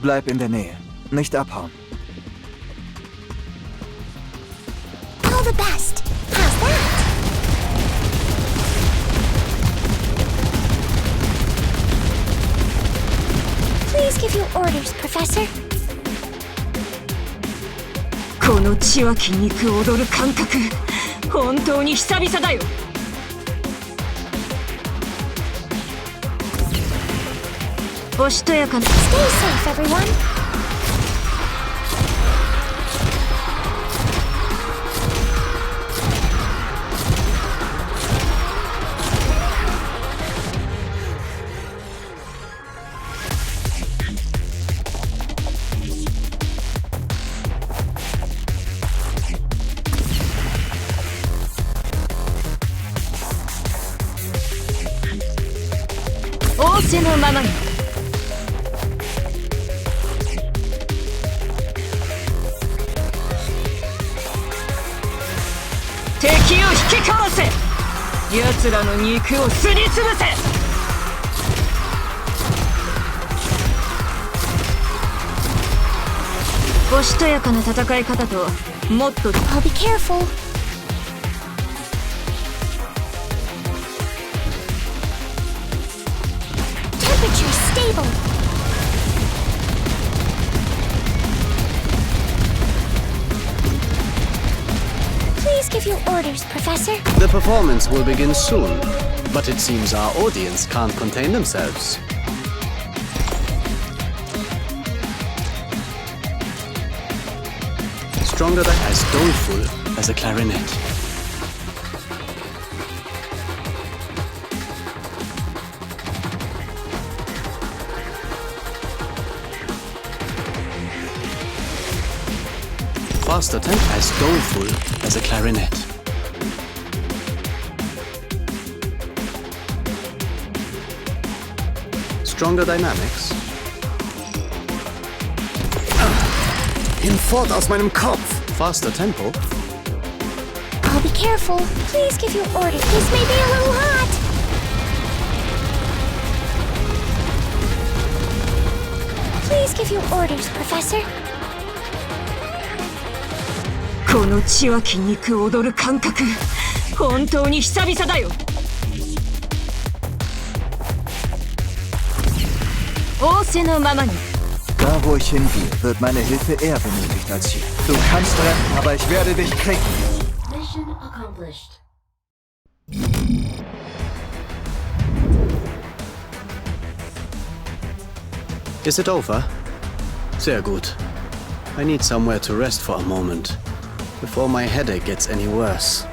Bleib in der Nähe. Nicht abhauen. All the best. How's that? Please give your orders, Professor. この血湧き肉踊る感覚、本当に久々だよ。おしとやかな。Stay safe, everyone.仰せのままに。敵を引き殺せ。奴らの肉をすりつぶせ。おしとやかな戦い方ともっと。 I'll be careful. Temperature stable. Please give your orders, Professor. The performance will begin soon, but it seems our audience can't contain themselves. Stronger than as doleful as a clarinet. Faster tempo as doleful as a clarinet. Stronger dynamics. Hinfort aus meinem Kopf! Faster tempo. I'll be careful. Please give your orders. This may be a little hot. Please give your orders, Professor. この血湧き肉踊る感覚、本当に久々だよ。仰せのままに。 Da, wo ich hingehe, wird meine Hilfe eher benötigt als hier. Du kannst rennen, aber ich werde dich kriegen. Mission accomplished. Is it over? Sehr gut. I need somewhere to rest for a moment, before my headache gets any worse.